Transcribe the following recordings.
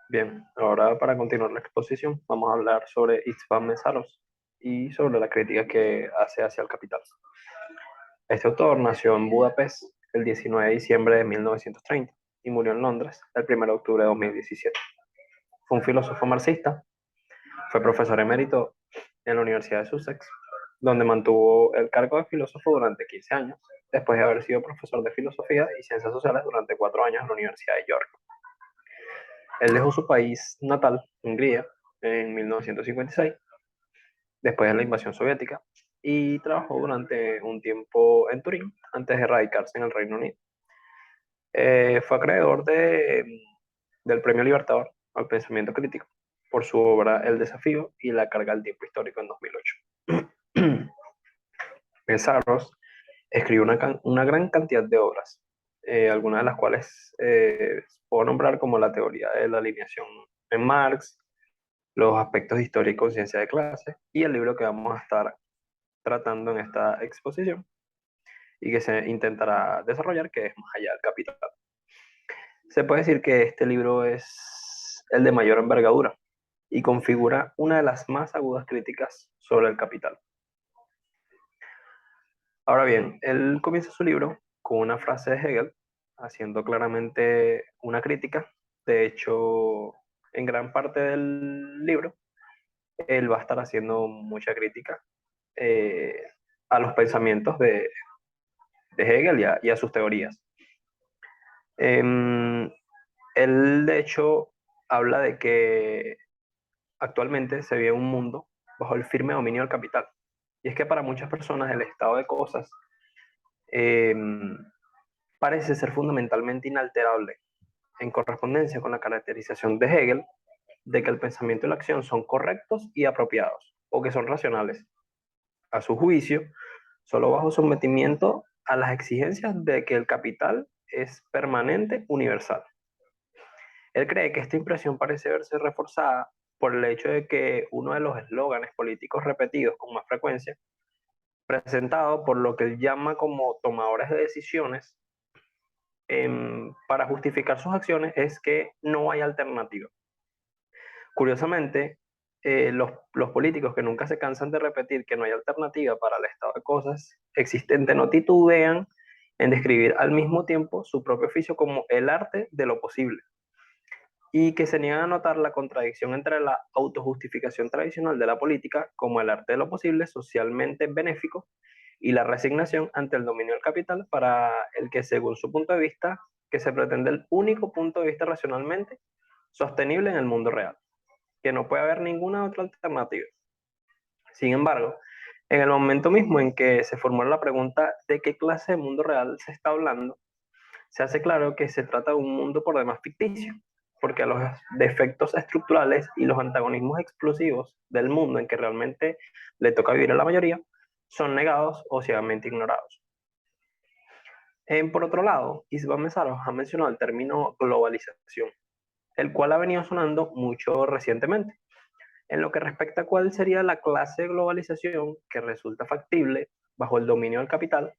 Bien, ahora para continuar la exposición vamos a hablar sobre István Mesaros y sobre la crítica que hace hacia el capital. Este autor nació en Budapest el 19 de diciembre de 1930 y murió en Londres el 1 de octubre de 2017. Fue un filósofo marxista, fue profesor emérito en la Universidad de Sussex, donde mantuvo el cargo de filósofo durante 15 años, después de haber sido profesor de filosofía y ciencias sociales durante 4 años en la Universidad de York. Él dejó su país natal, Hungría, en 1956, después de la invasión soviética, y trabajó durante un tiempo en Turín antes de radicarse en el Reino Unido. Fue acreedor del Premio Libertador al Pensamiento Crítico por su obra El Desafío y la carga del tiempo histórico en 2008. Meszaros escribió una gran cantidad de obras, algunas de las cuales puedo nombrar como la teoría de la alineación en Marx, los aspectos de historia y conciencia de clase, y el libro que vamos a estar tratando en esta exposición y que se intentará desarrollar, que es Más allá del capital. Se puede decir que este libro es el de mayor envergadura y configura una de las más agudas críticas sobre el capital. Ahora bien, él comienza su libro con una frase de Hegel, haciendo claramente una crítica. De hecho, en gran parte del libro, él va a estar haciendo mucha crítica eh, a los pensamientos de Hegel y a sus teorías. Em, Él, de hecho, habla de que actualmente se vive un mundo bajo el firme dominio del capital. Y es que para muchas personas el estado de cosas em, parece ser fundamentalmente inalterable, en correspondencia con la caracterización de Hegel de que el pensamiento y la acción son correctos y apropiados, o que son racionales, a su juicio, solo bajo sometimiento a las exigencias de que el capital es permanente, universal. Él cree que esta impresión parece verse reforzada por el hecho de que uno de los eslóganes políticos repetidos con más frecuencia, presentado por lo que él llama como tomadores de decisiones, para justificar sus acciones, es que no hay alternativa. Curiosamente, los políticos que nunca se cansan de repetir que no hay alternativa para el estado de cosas existente no titubean en describir al mismo tiempo su propio oficio como el arte de lo posible, y que se niegan a notar la contradicción entre la autojustificación tradicional de la política como el arte de lo posible socialmente benéfico y la resignación ante el dominio del capital para el que, según su punto de vista, que se pretende el único punto de vista racionalmente sostenible en el mundo real, que no puede haber ninguna otra alternativa. Sin embargo, en el momento mismo en que se formula la pregunta de qué clase de mundo real se está hablando, se hace claro que se trata de un mundo por demás ficticio, porque los defectos estructurales y los antagonismos explosivos del mundo en que realmente le toca vivir a la mayoría son negados o ciegamente ignorados. Por otro lado, Isabel Mesaros ha mencionado el término globalización, el cual ha venido sonando mucho recientemente. En lo que respecta a cuál sería la clase de globalización que resulta factible bajo el dominio del capital,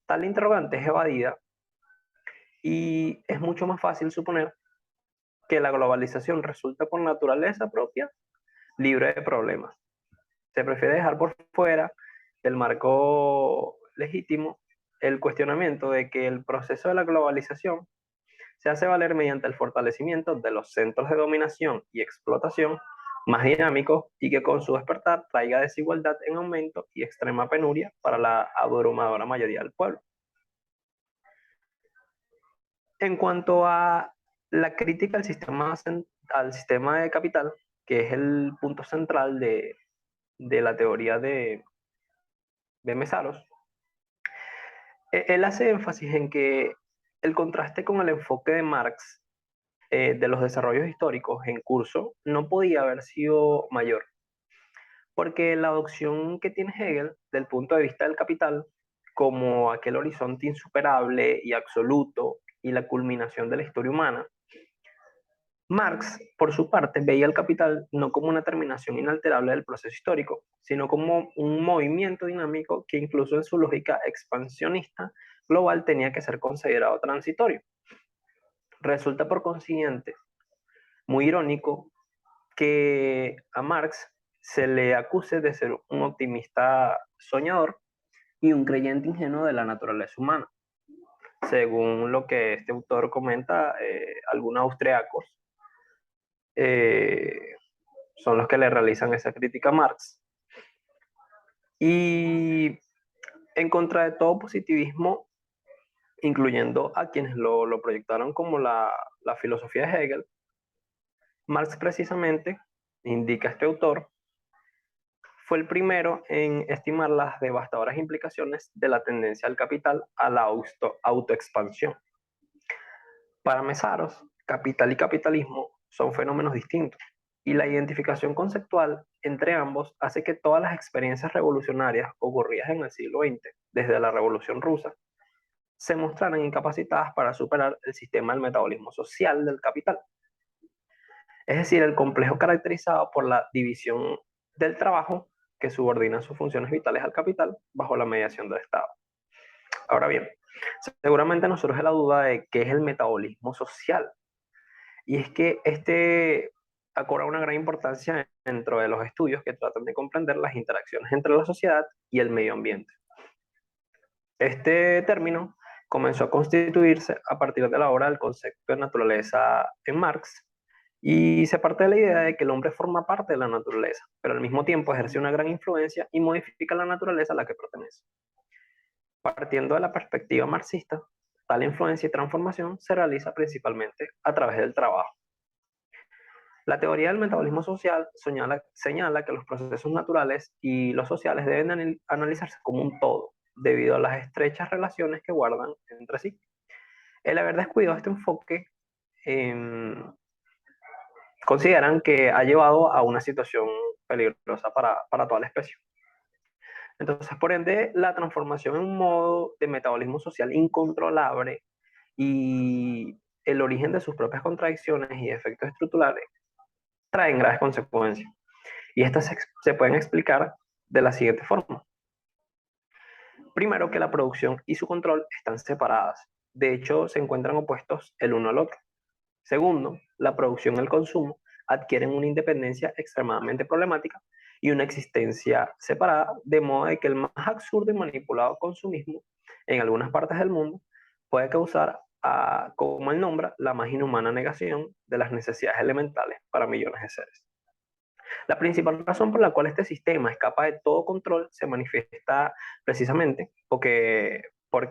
tal interrogante es evadida y es mucho más fácil suponer que la globalización resulta por naturaleza propia libre de problemas. Se prefiere dejar por fuera del marco legítimo el cuestionamiento de que el proceso de la globalización se hace valer mediante el fortalecimiento de los centros de dominación y explotación más dinámicos y que con su despertar traiga desigualdad en aumento y extrema penuria para la abrumadora mayoría del pueblo. En cuanto a la crítica al sistema de capital, que es el punto central de la teoría de Mesaros, él hace énfasis en que el contraste con el enfoque de Marx de los desarrollos históricos en curso no podía haber sido mayor, porque la adopción que tiene Hegel del punto de vista del capital como aquel horizonte insuperable y absoluto y la culminación de la historia humana, Marx, por su parte, veía el capital no como una terminación inalterable del proceso histórico, sino como un movimiento dinámico que incluso en su lógica expansionista global tenía que ser considerado transitorio. Resulta por consiguiente muy irónico que a Marx se le acuse de ser un optimista soñador y un creyente ingenuo de la naturaleza humana. Según lo que este autor comenta, algunos austriacos eh, son los que le realizan esa crítica a Marx. Y en contra de todo positivismo, incluyendo a quienes lo proyectaron como la filosofía de Hegel, Marx precisamente, indica este autor, fue el primero en estimar las devastadoras implicaciones de la tendencia del capital a la autoexpansión. Para Mesaros, capital y capitalismo son fenómenos distintos, y la identificación conceptual entre ambos hace que todas las experiencias revolucionarias ocurridas en el siglo XX, desde la Revolución Rusa, se mostraran incapacitadas para superar el sistema del metabolismo social del capital. Es decir, el complejo caracterizado por la división del trabajo que subordina sus funciones vitales al capital bajo la mediación del Estado. Ahora bien, seguramente nos surge la duda de qué es el metabolismo social. Y es que este cobra una gran importancia dentro de los estudios que tratan de comprender las interacciones entre la sociedad y el medio ambiente. Este término comenzó a constituirse a partir de la obra del concepto de naturaleza en Marx, y se parte de la idea de que el hombre forma parte de la naturaleza, pero al mismo tiempo ejerce una gran influencia y modifica la naturaleza a la que pertenece. Partiendo de la perspectiva marxista, tal influencia y transformación se realiza principalmente a través del trabajo. La teoría del metabolismo social señala que los procesos naturales y los sociales deben analizarse como un todo, debido a las estrechas relaciones que guardan entre sí. El haber descuidado este enfoque eh, consideran que ha llevado a una situación peligrosa para toda la especie. Entonces, por ende, la transformación en un modo de metabolismo social incontrolable y el origen de sus propias contradicciones y efectos estructurales traen graves consecuencias. Y estas se pueden explicar de la siguiente forma. Primero, que la producción y su control están separadas. De hecho, se encuentran opuestos el uno al otro. Segundo, la producción y el consumo adquieren una independencia extremadamente problemática y una existencia separada, de modo de que el más absurdo y manipulado consumismo en algunas partes del mundo puede causar, como él nombra, la más inhumana negación de las necesidades elementales para millones de seres. La principal razón por la cual este sistema escapa de todo control se manifiesta precisamente porque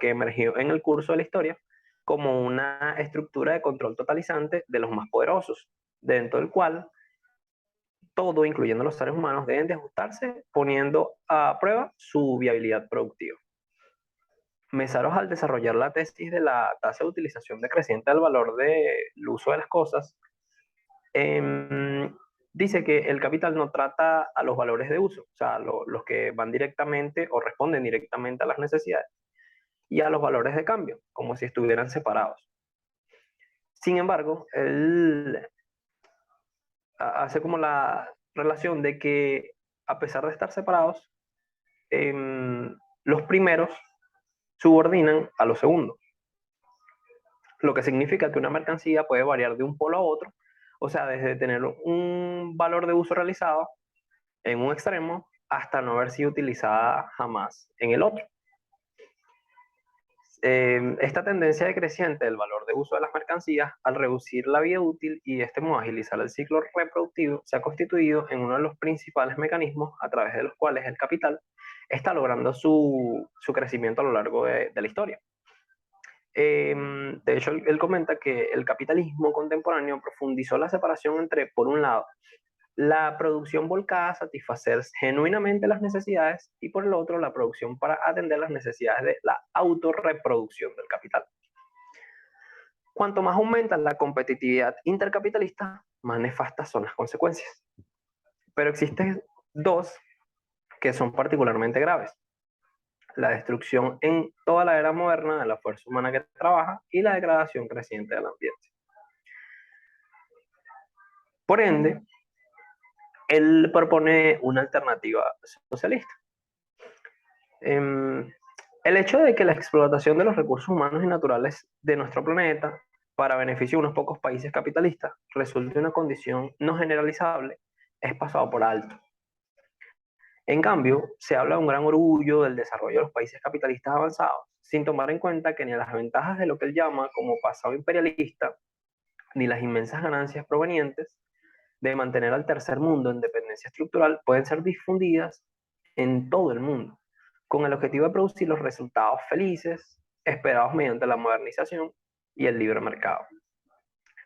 emergió en el curso de la historia como una estructura de control totalizante de los más poderosos, dentro del cual todo, incluyendo los seres humanos, deben de ajustarse poniendo a prueba su viabilidad productiva. Mesaros, al desarrollar la tesis de la tasa de utilización decreciente del valor del uso de las cosas, dice que el capital no trata a los valores de uso, o sea, los que van directamente o responden directamente a las necesidades, y a los valores de cambio, como si estuvieran separados. Sin embargo, él hace como la relación de que, a pesar de estar separados, los primeros subordinan a los segundos, lo que significa que una mercancía puede variar de un polo a otro, o sea, desde tener un valor de uso realizado en un extremo hasta no haber sido utilizada jamás en el otro. Esta tendencia decreciente del valor de uso de las mercancías, al reducir la vida útil y de este modo agilizar el ciclo reproductivo, se ha constituido en uno de los principales mecanismos a través de los cuales el capital está logrando su crecimiento a lo largo de la historia. De hecho, él comenta que el capitalismo contemporáneo profundizó la separación entre, por un lado, la producción volcada a satisfacer genuinamente las necesidades, y por el otro, la producción para atender las necesidades de la autorreproducción del capital. Cuanto más aumenta la competitividad intercapitalista, más nefastas son las consecuencias. Pero existen dos que son particularmente graves: la destrucción en toda la era moderna de la fuerza humana que trabaja y la degradación creciente del ambiente. Por ende, él propone una alternativa socialista. El hecho de que la explotación de los recursos humanos y naturales de nuestro planeta para beneficio de unos pocos países capitalistas, resulte una condición no generalizable, es pasado por alto. En cambio, se habla de un gran orgullo del desarrollo de los países capitalistas avanzados, sin tomar en cuenta que ni las ventajas de lo que él llama como pasado imperialista, ni las inmensas ganancias provenientes de mantener al tercer mundo en dependencia estructural pueden ser difundidas en todo el mundo, con el objetivo de producir los resultados felices esperados mediante la modernización y el libre mercado.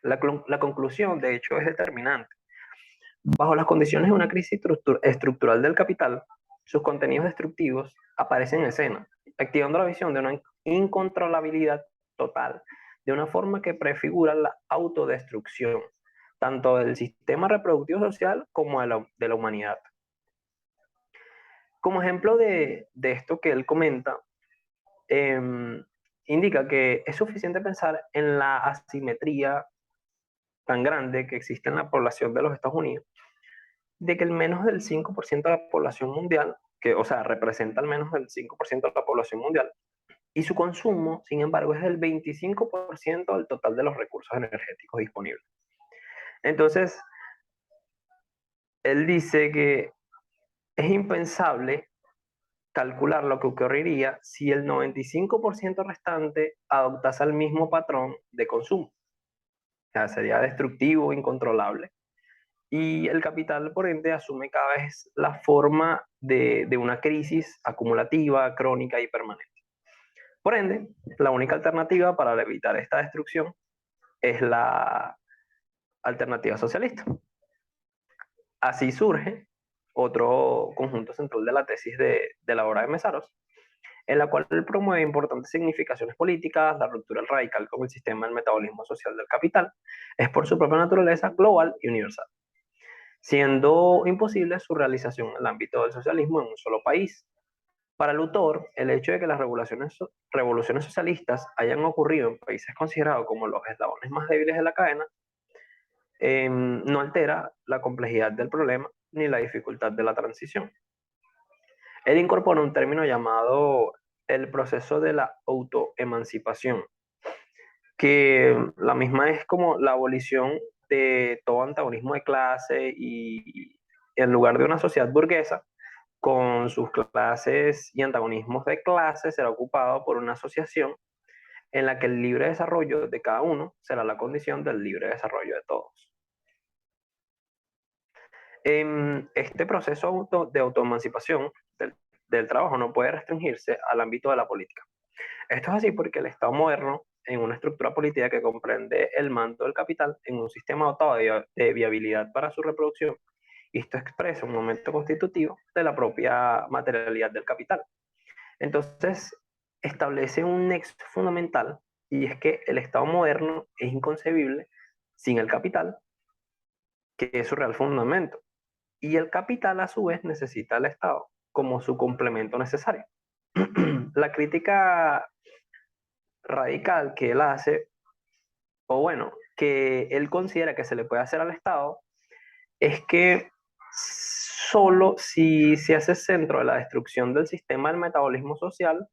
La conclusión, de hecho, es determinante. Bajo las condiciones de una crisis estructural del capital, sus contenidos destructivos aparecen en escena, activando la visión de una incontrolabilidad total, de una forma que prefigura la autodestrucción, tanto del sistema reproductivo social como de la humanidad. Como ejemplo de esto que él comenta, eh, indica que es suficiente pensar en la asimetría tan grande que existe en la población de los Estados Unidos, de que el menos del 5% de la población mundial, que, o sea, representa al menos del 5% de la población mundial, y su consumo, sin embargo, es del 25% del total de los recursos energéticos disponibles. Entonces, él dice que es impensable calcular lo que ocurriría si el 95% restante adoptase el mismo patrón de consumo. O sea, sería destructivo, incontrolable. Y el capital, por ende, asume cada vez la forma de una crisis acumulativa, crónica y permanente. Por ende, la única alternativa para evitar esta destrucción es la alternativa socialista. Así surge otro conjunto central de la tesis de la obra de Mesaros, en la cual él promueve importantes significaciones políticas. La ruptura radical con el sistema del metabolismo social del capital es por su propia naturaleza global y universal, siendo imposible su realización en el ámbito del socialismo en un solo país. Para el autor, el hecho de que las revoluciones socialistas hayan ocurrido en países considerados como los eslabones más débiles de la cadena, no altera la complejidad del problema ni la dificultad de la transición. Él incorpora un término llamado el proceso de la autoemancipación, que la misma es como la abolición de todo antagonismo de clase y en lugar de una sociedad burguesa, con sus clases y antagonismos de clase, será ocupado por una asociación en la que el libre desarrollo de cada uno será la condición del libre desarrollo de todos. Este proceso de autoemancipación del trabajo no puede restringirse al ámbito de la política. Esto es así porque el Estado moderno, en una estructura política que comprende el mando del capital en un sistema dotado de viabilidad para su reproducción, y esto expresa un momento constitutivo de la propia materialidad del capital. Entonces, establece un nexo fundamental, y es que el Estado moderno es inconcebible sin el capital, que es su real fundamento. Y el capital, a su vez, necesita al Estado como su complemento necesario. La crítica radical que él hace, o bueno, que él considera que se le puede hacer al Estado, es que solo si se hace centro de la destrucción del sistema del metabolismo social,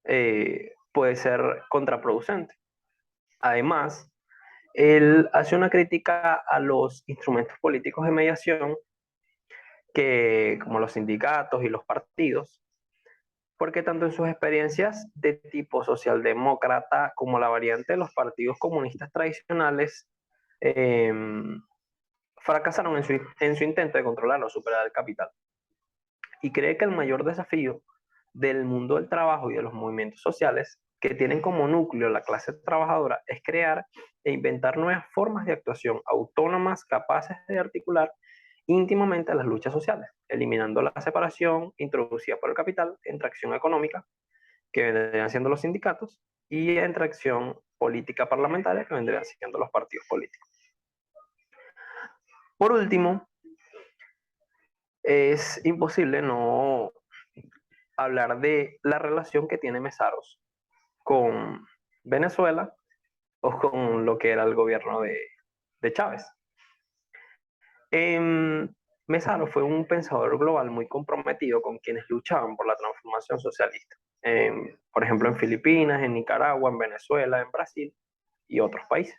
puede ser contraproducente. Además, él hace una crítica a los instrumentos políticos de mediación, que, como los sindicatos y los partidos, porque tanto en sus experiencias de tipo socialdemócrata como la variante de los partidos comunistas tradicionales, eh, fracasaron en su intento de controlar o superar el capital. Y cree que el mayor desafío del mundo del trabajo y de los movimientos sociales, que tienen como núcleo la clase trabajadora, es crear e inventar nuevas formas de actuación autónomas capaces de articular íntimamente las luchas sociales, eliminando la separación introducida por el capital entre acción económica, que vendrían siendo los sindicatos, y entre acción política parlamentaria, que vendrían siendo los partidos políticos. Por último, es imposible no hablar de la relación que tiene Mesaros con Venezuela o con lo que era el gobierno de Chávez. Mesaro fue un pensador global muy comprometido con quienes luchaban por la transformación socialista. Por ejemplo, en Filipinas, en Nicaragua, en Venezuela, en Brasil. y otros países.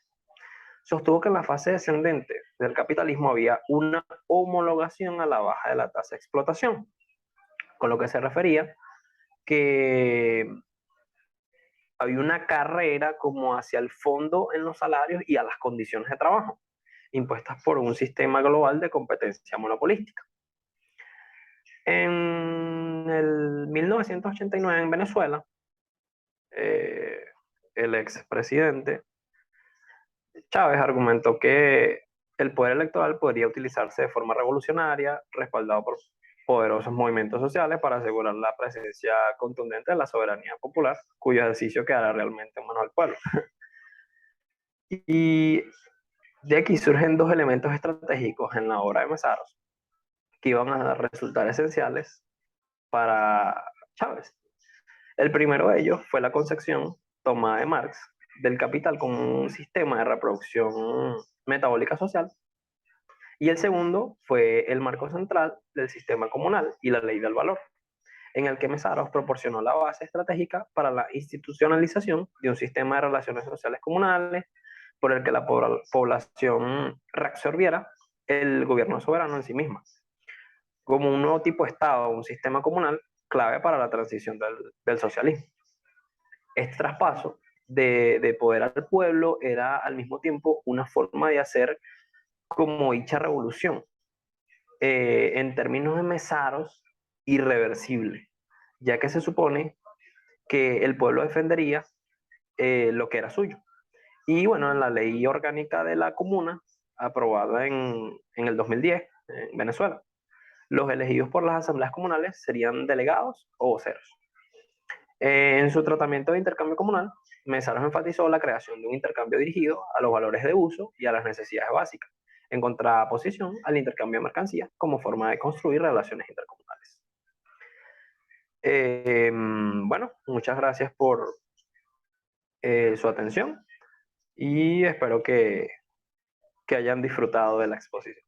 Sostuvo que en la fase descendente del capitalismo había una homologación a la baja de la tasa de explotación, con lo que se refería que había una carrera como hacia el fondo en los salarios y a las condiciones de trabajo, impuestas por un sistema global de competencia monopolística. En el 1989 en Venezuela, el expresidente Chávez argumentó que el poder electoral podría utilizarse de forma revolucionaria, respaldado por poderosos movimientos sociales para asegurar la presencia contundente de la soberanía popular, cuyo ejercicio quedará realmente en manos del pueblo. Y de aquí surgen dos elementos estratégicos en la obra de Mesaros que iban a resultar esenciales para Chávez. El primero de ellos fue la concepción tomada de Marx del capital como un sistema de reproducción metabólica social, y el segundo fue el marco central del sistema comunal y la ley del valor, en el que Mesaros proporcionó la base estratégica para la institucionalización de un sistema de relaciones sociales comunales por el que la población reabsorbiera el gobierno soberano en sí misma, como un nuevo tipo de Estado, un sistema comunal clave para la transición del socialismo. Este traspaso de poder al pueblo era al mismo tiempo una forma de hacer como dicha revolución, en términos de Mesaros, irreversible, ya que se supone que el pueblo defendería lo que era suyo. Y bueno, en la ley orgánica de la comuna, aprobada en el 2010 en Venezuela, los elegidos por las asambleas comunales serían delegados o voceros. En su tratamiento de intercambio comunal, Mesaros enfatizó la creación de un intercambio dirigido a los valores de uso y a las necesidades básicas, en contraposición al intercambio de mercancías como forma de construir relaciones intercomunales. Bueno, muchas gracias por su atención y espero que hayan disfrutado de la exposición.